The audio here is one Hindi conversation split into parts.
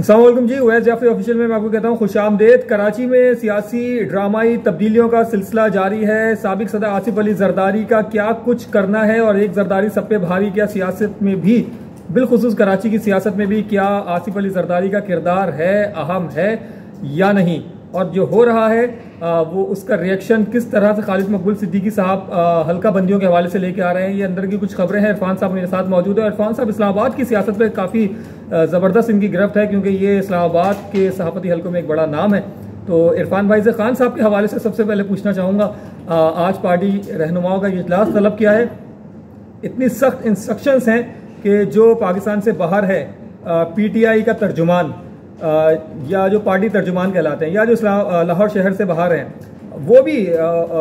अस्सलाम वालेकुम जी, उवैस जाफरी ऑफिशियल में मैं आपको कहता हूँ खुशामदेद। कराची में सियासी ड्रामाई तब्दीलियों का सिलसिला जारी है। साबिक सदर आसिफ अली जरदारी का क्या कुछ करना है और एक जरदारी सब पे भारी क्या सियासत में भी, बिलखुसूस कराची की सियासत में भी क्या आसिफ अली जरदारी का किरदार है, अहम है या नहीं, और जो हो रहा है वो उसका रिएक्शन किस तरह से खालिद मकबूल सिद्दीकी साहब हल्का बंदियों के हवाले से लेके आ रहे हैं। ये अंदर की कुछ खबरें हैं। इरफान साहब मेरे साथ मौजूद है। इरफान साहब, इस्लामाबाद की सियासत में काफ़ी ज़बरदस्त इनकी गिरफ्त है, क्योंकि ये इस्लामाबाद के सहाफ़ती हल्कों में एक बड़ा नाम है। तो इरफान भाई से खान साहब के हवाले से सबसे पहले पूछना चाहूँगा, आज पार्टी रहनुमाओं का इजलास तलब किया है। इतनी सख्त इंस्ट्रक्शंस हैं कि जो पाकिस्तान से बाहर है, PTI का तर्जुमान या जो पार्टी तर्जुमान कहलाते हैं, या जो लाहौर शहर से बाहर हैं, वो भी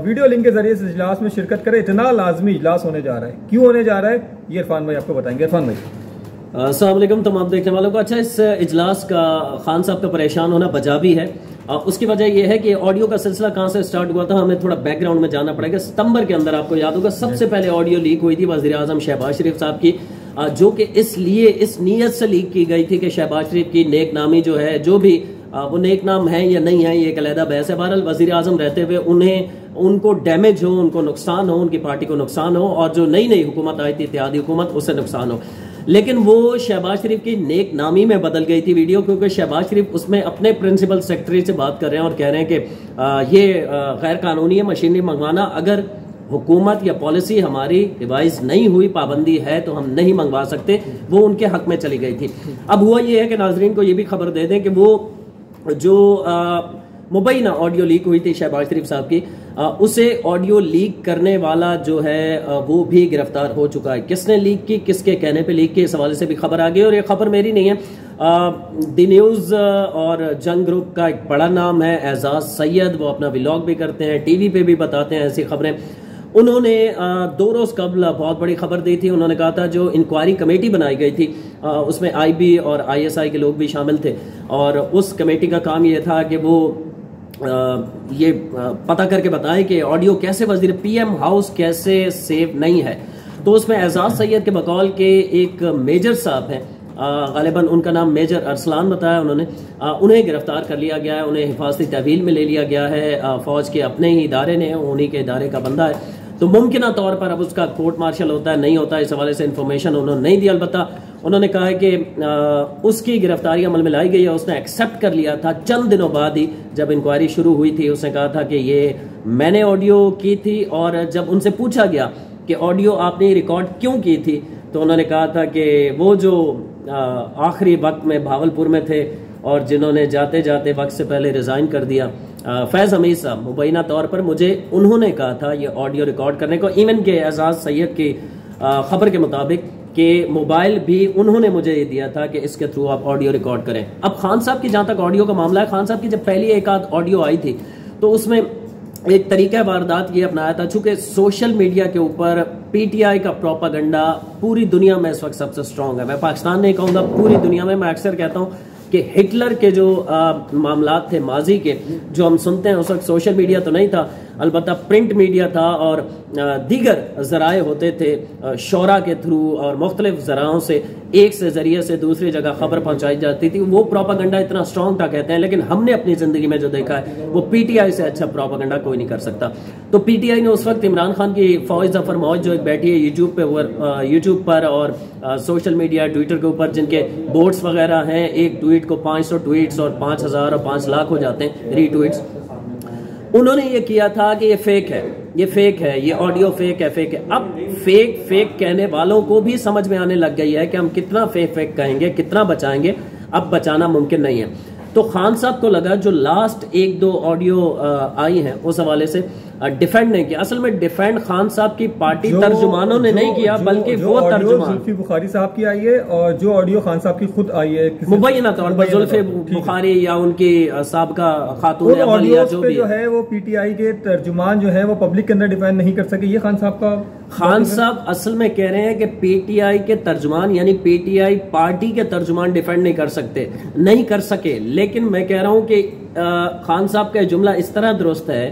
वीडियो लिंक के जरिए से इजलास में शिरकत करे। इतना लाजमी इजलास होने जा रहा है, क्यों होने जा रहा है, ये इरफान भाई आपको बताएंगे। इरफान भाई अस्सलाम वालेकुम तमाम देखने वालों को। अच्छा, इस इजलास का खान साहब का परेशान होना बजा भी है। उसकी वजह यह है कि ऑडियो का सिलसिला कहां से स्टार्ट हुआ था, हमें थोड़ा बैकग्राउंड में जाना पड़ेगा। सितंबर के अंदर आपको याद होगा सबसे पहले ऑडियो लीक हुई थी वज़ीर आज़म शहबाज शरीफ साहब की, जो कि इसलिए इस नीयत से लीक की गई थी कि शहबाज शरीफ की नेक नामी जो है, जो भी वो नेक नाम है या नहीं है, ये एक अलहदा बहस है। बहरहाल वज़ीर आज़म रहते हुए उनको डैमेज हो, उनको नुकसान हो, उनकी पार्टी को नुकसान हो, और जो नई नई हुकूमत आई थी इत्तेहादी हुकूमत, उससे नुकसान हो। लेकिन वो शहबाज शरीफ की नेक नामी में बदल गई थी वीडियो, क्योंकि शहबाज शरीफ उसमें अपने प्रिंसिपल सेक्रेटरी से बात कर रहे हैं और कह रहे हैं कि ये गैर कानूनी है मशीनरी मंगवाना। अगर हुकूमत या पॉलिसी हमारी रिवाइज नहीं हुई, पाबंदी है, तो हम नहीं मंगवा सकते। वो उनके हक में चली गई थी। अब हुआ ये है कि नाजरीन को ये भी खबर दे दें कि वो जो मुबैना ऑडियो लीक हुई थी शहबाज शरीफ साहब की, उसे ऑडियो लीक करने वाला जो है वो भी गिरफ्तार हो चुका है। किसने लीक की, किसके कहने पे लीक की, इस हवाले से भी खबर आ गई। और ये खबर मेरी नहीं है, द न्यूज़ और जंग ग्रुप का एक बड़ा नाम है एजाज सैयद, वो अपना व्लॉग भी करते हैं, टीवी पे भी बताते हैं ऐसी खबरें। उन्होंने 2 रोज कबल बहुत बड़ी खबर दी थी। उन्होंने कहा था जो इंक्वायरी कमेटी बनाई गई थी उसमें IB और ISI के लोग भी शामिल थे, और उस कमेटी का काम ये था कि वो ये पता करके बताएं कि ऑडियो कैसे वजीर PM हाउस कैसे सेव नहीं है। तो उसमें एजाज सैयद के बकौल के एक मेजर साहब हैं, गालिबन उनका नाम मेजर अरसलान बताया उन्होंने, उन्हें गिरफ्तार कर लिया गया है। उन्हें हिफाजती तहवील में ले लिया गया है फौज के अपने ही इदारे ने, उन्हीं के इदारे का बंदा है। तो मुमकिन तौर पर अब उसका कोर्ट मार्शल होता है, नहीं होता, इस हवाले से इंफॉर्मेशन उन्होंने नहीं दी। अलबत्ता उन्होंने कहा है कि उसकी गिरफ्तारी अमल में लाई गई है। उसने एक्सेप्ट कर लिया था चंद दिनों बाद ही, जब इंक्वायरी शुरू हुई थी। उसने कहा था कि ये मैंने ऑडियो की थी, और जब उनसे पूछा गया कि ऑडियो आपने रिकॉर्ड क्यों की थी, तो उन्होंने कहा था कि वो जो आखिरी वक्त में भावलपुर में थे और जिन्होंने जाते जाते वक्त से पहले रिजाइन कर दिया, फैज हमीद साहब, मुबैना तौर पर मुझे उन्होंने कहा था ये ऑडियो रिकॉर्ड करने को। इवन के एजाज सैयद की खबर के मुताबिक कि मोबाइल भी उन्होंने मुझे ये दिया था कि इसके थ्रू आप ऑडियो रिकॉर्ड करें। अब खान साहब की जहां तक ऑडियो का मामला है, खान साहब की जब पहली एक आध ऑडियो आई थी तो उसमें एक तरीका वारदात ये अपनाया था। चूंकि सोशल मीडिया के ऊपर PTI का प्रोपागंडा पूरी दुनिया में इस वक्त सबसे स्ट्रांग है। मैं पाकिस्तान नहीं कहूँगा, पूरी दुनिया में। मैं अक्सर कहता हूँ कि हिटलर के जो मामलात थे माजी के, जो हम सुनते हैं, उस वक्त सोशल मीडिया तो नहीं था, अलबत्ता प्रिंट मीडिया था और दीगर ज़राए होते थे, शोरा के थ्रू और मुख्तलिफ ज़राओं से एक से ज़रिए से दूसरी जगह खबर पहुंचाई जाती थी। वो प्रोपागंडा इतना स्ट्रॉन्ग था कहते हैं, लेकिन हमने अपनी ज़िंदगी में जो देखा है वो PTI से अच्छा प्रोपागंडा कोई नहीं कर सकता। तो PTI ने उस वक्त इमरान खान की फौज जफर मौज जो एक बैठी है यूट्यूब पर और सोशल मीडिया ट्विटर के ऊपर, जिनके बोर्ड्स वगैरह हैं, एक ट्वीट को 500 ट्वीट्स और 5000 और 5 लाख हो जाते हैं रीट्वीट्स। उन्होंने ये किया था कि ये फेक है, ये फेक है, ये ऑडियो फेक है, फेक है। अब फेक कहने वालों को भी समझ में आने लग गई है कि हम कितना फेक कहेंगे, कितना बचाएंगे, अब बचाना मुमकिन नहीं है। तो खान साहब को लगा जो लास्ट 1-2 ऑडियो आई हैं उस हवाले से डिफेंड नहीं किया। असल में डिफेंड खान साहब की पार्टी तर्जुमानों ने नहीं किया, बल्कि वो तर्जुमान जुल्फी बुखारी साहब की आई है और जो ऑडियो खान साहब की खुद आई है मुबैना तौर पर जुल्फी बुखारी या उनकी साबका खातून अमलिया जो भी है, वो PTI के तर्जुमान जो है वो पब्लिक के अंदर डिफेंड नहीं कर सके। ये खान साहब का, खान साहब असल में कह रहे हैं कि PTI के तर्जुमान यानी PTI पार्टी के तर्जुमान डिफेंड नहीं कर सकते, नहीं कर सके। लेकिन मैं कह रहा हूं कि खान साहब का जुमला इस तरह दुरुस्त है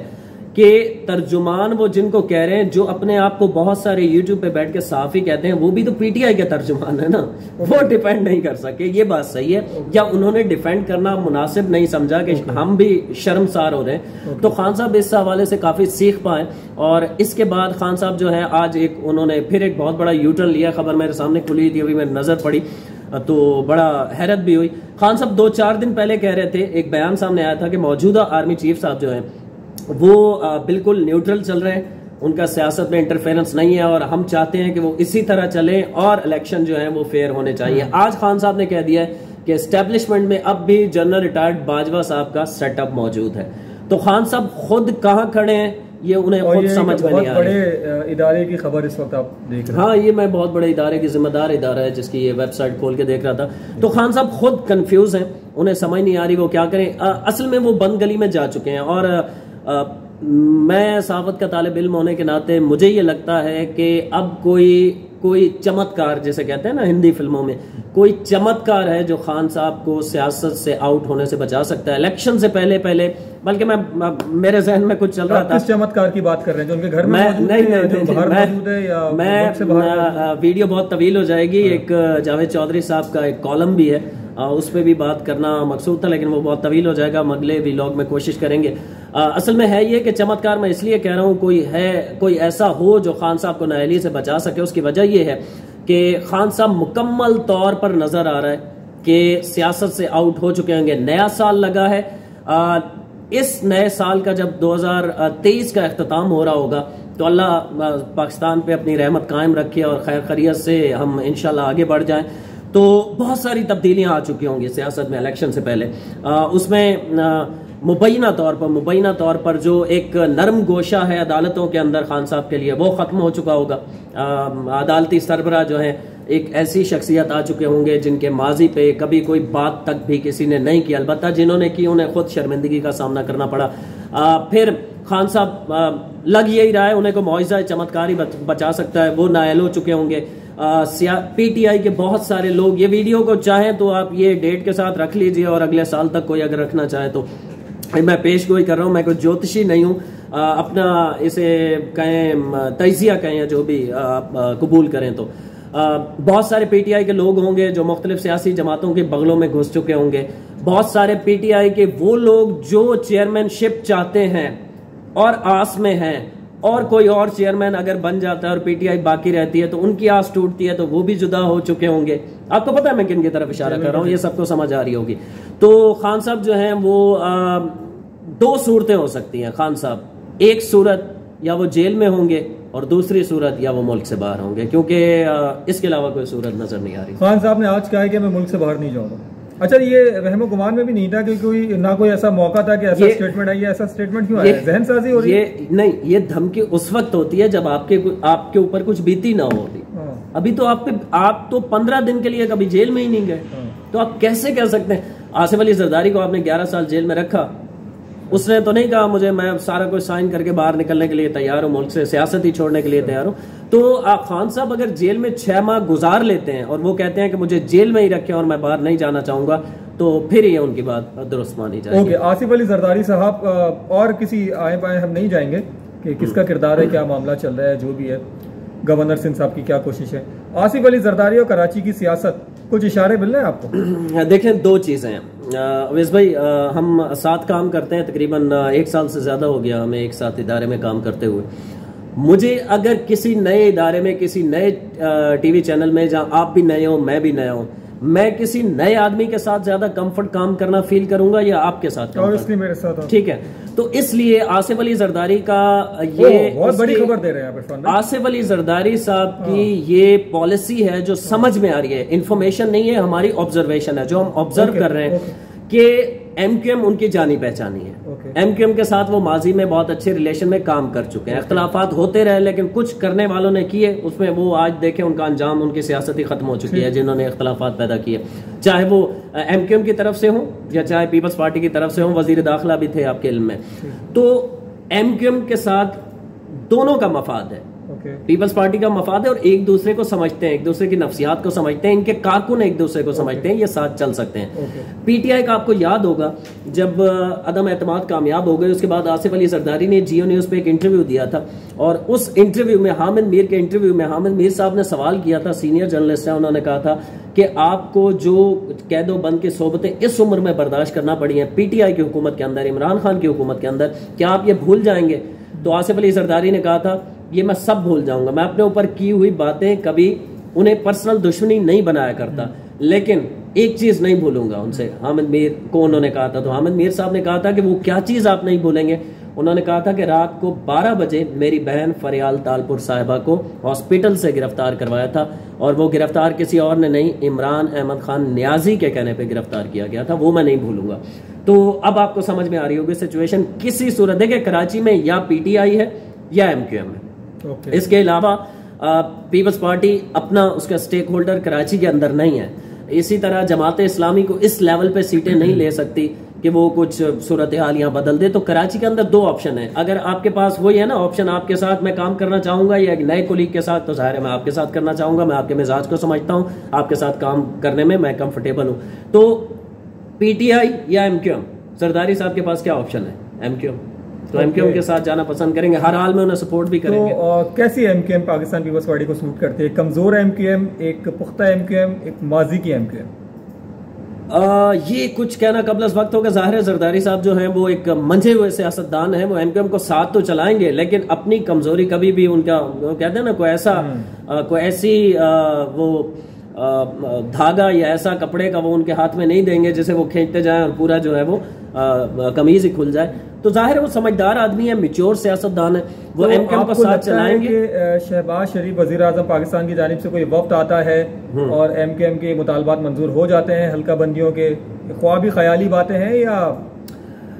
कि तर्जुमान वो जिनको कह रहे हैं, जो अपने आप को बहुत सारे यूट्यूब पे बैठ के साफ ही कहते हैं, वो भी तो पीटीआई के तर्जुमान है ना, वो डिफेंड नहीं कर सके। ये बात सही है, या उन्होंने डिफेंड करना मुनासिब नहीं समझा कि हम भी शर्मसार हो रहे हैं। तो खान साहब इस हवाले से काफी सीख पाए। और इसके बाद खान साहब जो है आज उन्होंने फिर एक बहुत बड़ा यूटर्न लिया। खबर मेरे सामने खुली थी, अभी मेरी नजर पड़ी तो बड़ा हैरत भी हुई। खान साहब 2-4 दिन पहले कह रहे थे, एक बयान सामने आया था कि मौजूदा आर्मी चीफ साहब जो है वो बिल्कुल न्यूट्रल चल रहे हैं, उनका सियासत में इंटरफेरेंस नहीं है और हम चाहते हैं कि वो इसी तरह चले और इलेक्शन जो है वो फेयर होने चाहिए। आज खान साहब ने कह दिया है कि एस्टेब्लिशमेंट में अब भी जनरल रिटायर्ड बाजवा साहब का सेटअप मौजूद है। तो खान साहब खुद कहां खड़े हैं ये उन्हें खुद समझ में नहीं आ रही। बड़े इदारे की खबर इस वक्त आप देख रहे हैं। हाँ, ये मैं बहुत बड़े इदारे की जिम्मेदार इदारा है जिसकी ये वेबसाइट खोल के देख रहा था। तो खान साहब खुद कंफ्यूज हैं, उन्हें समझ नहीं आ रही वो क्या करें। असल में वो बंद गली में जा चुके हैं। और मैं सहाफत का तालिब इल्म होने के नाते मुझे ये लगता है कि अब कोई चमत्कार, जैसे कहते हैं ना हिंदी फिल्मों में, कोई चमत्कार है जो खान साहब को सियासत से आउट होने से बचा सकता है इलेक्शन से पहले। बल्कि मेरे जहन में कुछ चल रहा था। किस चमत्कार की बात कर रहे हैं? जो उनके घर में मैं वीडियो बहुत तवील हो जाएगी। एक जावेद चौधरी साहब का एक कॉलम भी है, उस पर भी बात करना मकसूद था, लेकिन वो बहुत तवील हो जाएगा। हम अगले व्लॉग में कोशिश करेंगे। असल में है ये कि चमत्कार मैं इसलिए कह रहा हूँ, कोई ऐसा हो जो खान साहब को नाअहली से बचा सके। उसकी वजह ये है कि खान साहब मुकम्मल तौर पर नजर आ रहा है कि सियासत से आउट हो चुके होंगे। नया साल लगा है, इस नए साल का जब 2023 का अख्ताम हो रहा होगा तो अल्लाह पाकिस्तान पे अपनी रहमत कायम रखे और खैर खैरियत से हम इंशाल्लाह आगे बढ़ जाएं। तो बहुत सारी तब्दीलियां आ चुकी होंगी सियासत में इलेक्शन से पहले। उसमें मुबैना तौर पर जो एक नरम गोशा है अदालतों के अंदर खान साहब के लिए, वो खत्म हो चुका होगा। अदालती सरबराह जो है एक ऐसी शख्सियत आ चुके होंगे जिनके माजी पे कभी कोई बात तक भी किसी ने नहीं की, अलबत्ता जिन्होंने की उन्हें खुद शर्मिंदगी का सामना करना पड़ा। फिर खान साहब लग यही रहा है उन्हें को मुआवजा चमत्कारी बचा सकता है, वो नाअहल हो चुके होंगे। पीटीआई के बहुत सारे लोग, ये वीडियो को चाहें तो आप ये डेट के साथ रख लीजिए और अगले साल तक कोई अगर रखना चाहे तो। मैं पेश गोई कर रहा हूँ, मैं कोई ज्योतिषी नहीं हूँ, अपना इसे कहें तजिया कहें या जो भी कबूल करें। तो बहुत सारे पीटीआई के लोग होंगे जो मुख्तलिफ सियासी जमातों के बगलों में घुस चुके होंगे। बहुत सारे पीटीआई के वो लोग जो चेयरमैनशिप चाहते हैं और आस में हैं, और कोई और चेयरमैन अगर बन जाता है और पीटीआई बाकी रहती है तो उनकी आस टूटती है, तो वो भी जुदा हो चुके होंगे। आपको पता है मैं किन की तरफ इशारा कर रहा हूँ, ये सबको समझ आ रही होगी। तो खान साहब जो हैं वो 2 सूरतें हो सकती हैं। खान साहब एक सूरत या वो जेल में होंगे और दूसरी सूरत या वो मुल्क से बाहर होंगे, क्योंकि इसके अलावा कोई सूरत नजर नहीं आ रही। खान साहब ने आज कहा है कि मैं मुल्क से बाहर नहीं जाऊंगा। अच्छा, ये रहमो गुमान में भी नहीं था कि कोई ऐसा मौका था कि ऐसा स्टेटमेंट आई है। ऐसा स्टेटमेंट क्यों आया? जहन साजी हो रही है? नहीं, ये धमकी उस वक्त होती है जब आपके ऊपर कुछ बीती ना होती। अभी तो आप तो 15 दिन के लिए कभी जेल में ही नहीं गए, तो आप कैसे कह सकते हैं? आसिफ अली जरदारी को आपने 11 साल जेल में रखा, उसने तो नहीं कहा मैं सारा कुछ साइन करके बाहर निकलने के लिए तैयार हूँ, मुल्क से सियासत ही छोड़ने के लिए तैयार हूँ। तो खान साहब अगर जेल में 6 माह गुजार लेते हैं और वो कहते हैं कि मुझे जेल में ही रखें और मैं बाहर नहीं जाना चाहूंगा, तो फिर ये उनकी बात दुरुस्त मानी जाएगी। ओके, आसिफ अली जरदारी साहब, और किसी आए पाए हम नहीं जाएंगे कि किसका किरदार है, क्या मामला चल रहा है, जो भी है, गवर्नर सिंह साहब की क्या कोशिश है। आसिफ अली जरदारी और कराची की सियासत, कुछ इशारे मिल रहे हैं आपको? देखें, 2 चीजें हैं अवैस भाई। हम साथ काम करते हैं, तकरीबन 1 साल से ज्यादा हो गया हमें एक साथ इदारे में काम करते हुए। मुझे अगर किसी नए इदारे में, किसी नए टीवी चैनल में, जहां आप भी नए हो मैं भी नया हूं, मैं किसी नए आदमी के साथ ज्यादा कंफर्ट काम करना फील करूंगा या आपके साथ? मेरे साथ। ठीक है, तो इसलिए आसिफ अली जरदारी का ये बहुत बड़ी खबर दे रहे हैं आसिफ अली जरदारी साहब की ये पॉलिसी है जो समझ में आ रही है। इंफॉर्मेशन नहीं है, हमारी ऑब्जर्वेशन है, जो हम ऑब्जर्व कर रहे हैं कि एमक्यूएम उनकी जानी पहचानी है। एमक्यूएम के साथ वो माजी में बहुत अच्छे रिलेशन में काम कर चुके हैं। इख्तलाफात होते रहे, लेकिन कुछ करने वालों ने किए, उसमें वो आज देखें उनका अंजाम, उनकी सियासत ही खत्म हो चुकी है जिन्होंने इख्तलाफात पैदा किए, चाहे वो एमक्यूएम की तरफ से हो या चाहे पीपल्स पार्टी की तरफ से हो। वजीर दाखिला भी थे आपके इल्म में। तो एमक्यूएम के साथ दोनों का मफाद है, पीपल्स पार्टी का मफाद है और एक दूसरे को समझते हैं, एक दूसरे की नफ्सियात को समझते हैं, इनके कारकुन एक दूसरे को समझते हैं, ये साथ चल सकते हैं। पीटीआई का आपको याद होगा जब अदम एतमाद कामयाब हो गए, उसके बाद आसिफ अली जरदारी ने जियो न्यूज पे एक इंटरव्यू दिया था और उस इंटरव्यू में हामिद मीर के इंटरव्यू में हामिद मीर साहब ने सवाल किया था, सीनियर जर्नलिस्ट है, उन्होंने कहा था कि आपको जो कैदो बंद की सोबतें इस उम्र में बर्दाश्त करना पड़ी हैं पीटीआई की हुकूमत के अंदर, इमरान खान की हुकूमत के अंदर, क्या आप ये भूल जाएंगे? तो आसिफ अली जरदारी ने कहा था ये मैं सब भूल जाऊंगा, मैं अपने ऊपर की हुई बातें कभी उन्हें पर्सनल दुश्मनी नहीं बनाया करता, लेकिन एक चीज नहीं भूलूंगा उनसे। हामिद मीर को उन्होंने कहा था, तो हामिद मीर साहब ने कहा था कि वो क्या चीज आप नहीं भूलेंगे? उन्होंने कहा था कि रात को 12 बजे मेरी बहन फरियाल तालपुर साहिबा को हॉस्पिटल से गिरफ्तार करवाया था और वो गिरफ्तार किसी और ने नहीं, इमरान अहमद खान न्याजी के कहने पे गिरफ्तार किया गया था, वो मैं नहीं भूलूंगा। तो अब आपको समझ में आ रही होगी सिचुएशन किसी सूरत, देखिए कराची में या पीटीआई है या एमक्यूएम है। इसके अलावा पीपल्स पार्टी अपना उसका स्टेक होल्डर कराची के अंदर नहीं है। इसी तरह जमात इस्लामी को इस लेवल पे सीटें नहीं ले सकती कि वो कुछ सूरत हाल यहाँ बदल दे। तो कराची के अंदर 2 ऑप्शन है, अगर आपके पास वही है ना ऑप्शन, आपके साथ मैं काम करना चाहूंगा या एक नए कोलीग के साथ, तो जाहिर है मैं आपके साथ करना चाहूंगा, मैं आपके मिजाज को समझता हूँ, आपके साथ काम करने में मैं कंफर्टेबल हूँ। तो पीटीआई या एमक्यूएम, जरदारी साहब के पास क्या ऑप्शन है? एमक्यूएम। तो एमक्यूएम के साथ जाना पसंद करेंगे, हर हाल में उन्हें सपोर्ट भी करेंगे। तो कैसी एमक्यूएम पाकिस्तान पीपल्स पार्टी को सूट करती है? कमजोर एमक्यूएम, एक पुख्ता एमक्यूएम, एक माजी की एमक्यूएम? ये कुछ कहना कबल वक्त होगा। जाहिर है जरदारी साहब जो हैं वो एक मंझे हुए सियासतदान हैं, वो एमक्यूएम को साथ तो चलाएंगे लेकिन अपनी कमजोरी कभी भी उनका, वो कहते हैं ना कोई ऐसा कोई ऐसी वो धागा या ऐसा कपड़े का वो उनके हाथ में नहीं देंगे जिसे वो खींचते जाएं और पूरा जो है वो कमीज ही खुल जाए। तो जाहिर है वो समझदार आदमी है, मैच्योर सियासतदान है, वो तो एमक्यूएम को साथ चलाएंगे। शहबाज शरीफ वजीर आजम पाकिस्तान की जानिब से कोई वक्त आता है और एमक्यूएम के मुतालबात मंजूर हो जाते हैं हल्का बंदियों के, ख्वाबी ख्याली बातें हैं या?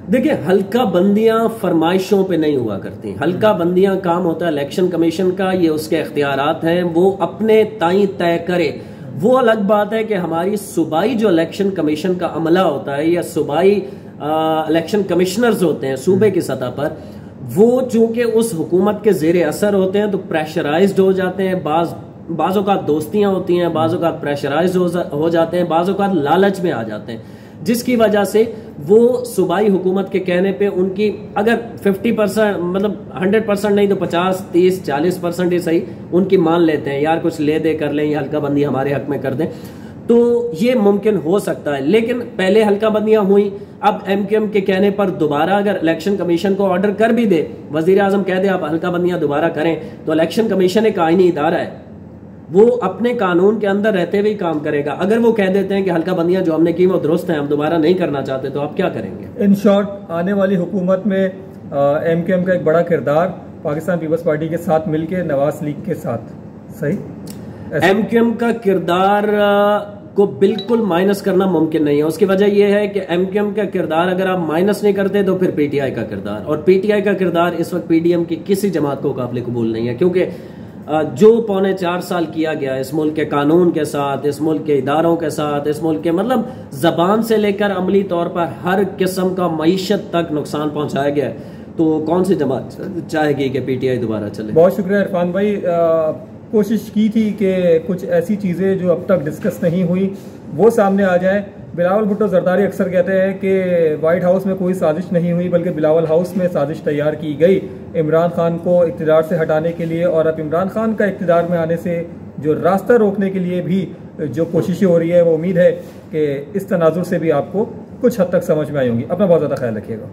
देखिए हल्का बंदियां फरमाइशों पे नहीं हुआ करती, हल्का बंदियां काम होता है इलेक्शन कमीशन का, ये उसके इख्तियारात हैं, वो अपने ताई तय करे। वो अलग बात है कि हमारी सूबाई जो इलेक्शन कमीशन का अमला होता है या सूबाई इलेक्शन कमिश्नर्स होते हैं सूबे की सतह पर, वो चूंकि उस हुकूमत के जेर असर होते हैं तो प्रेशराइज्ड हो जाते हैं, बाज़ों का दोस्तियां होती हैं, बाज़ों का प्रेशराइज्ड हो जाते हैं, बाज़ों का लालच में आ जाते हैं, जिसकी वजह से वो सूबाई हुकूमत के कहने पे उनकी अगर 50% मतलब 100% नहीं तो 50, 30, 40% ही सही उनकी मान लेते हैं, यार कुछ ले दे कर लें, ये हल्का बंदी हमारे हक में कर दें, तो ये मुमकिन हो सकता है। लेकिन पहले हल्का बंदियां हुई, अब एमक्यूएम के कहने पर दोबारा अगर इलेक्शन कमीशन को ऑर्डर कर भी दे, वजीर आजम कह दे आप हल्का बंदियां दोबारा करें, तो इलेक्शन कमीशन एक आईनी इदारा है, वो अपने कानून के अंदर रहते हुए काम करेगा। अगर वो कह देते हैं कि हल्का बंदियां जो हमने की वो दुरुस्त हैं, हम दोबारा नहीं करना चाहते, तो आप क्या करेंगे? इन शॉर्ट आने वाली हुकूमत में एमक्यूएम का एक बड़ा किरदार पाकिस्तान पीपल्स पार्टी के साथ मिलकर नवाज लीग के साथ, सही? एमक्यूएम का किरदार को बिल्कुल माइनस करना मुमकिन नहीं है। उसकी वजह यह है कि एमक्यूएम का किरदार अगर आप माइनस नहीं करते तो फिर पीटीआई का किरदार, और पीटीआई का किरदार इस वक्त पीडीएम की किसी जमात को काबिल कबूल नहीं है, क्योंकि जो 4.25 साल किया गया इस मुल्क के कानून के साथ, इस मुल्क के इदारों के साथ, इस मुल्क के मतलब जबान से लेकर अमली तौर पर हर किस्म का मईशत तक नुकसान पहुंचाया गया है, तो कौन सी जमात चाहेगी कि पीटीआई दोबारा चले? बहुत शुक्रिया इरफान भाई। कोशिश की थी कि कुछ ऐसी चीज़ें जो अब तक डिस्कस नहीं हुई वो सामने आ जाए। बिलावल भुट्टो जरदारी अक्सर कहते हैं कि व्हाइट हाउस में कोई साजिश नहीं हुई बल्कि बिलावल हाउस में साजिश तैयार की गई इमरान खान को इक़्तिदार से हटाने के लिए, और अब इमरान खान का इक़्तिदार में आने से जो रास्ता रोकने के लिए भी जो कोशिशें हो रही है, वो उम्मीद है कि इस तनाजुर से भी आपको कुछ हद तक समझ में आई होंगी। अपना बहुत ज़्यादा ख्याल रखिएगा।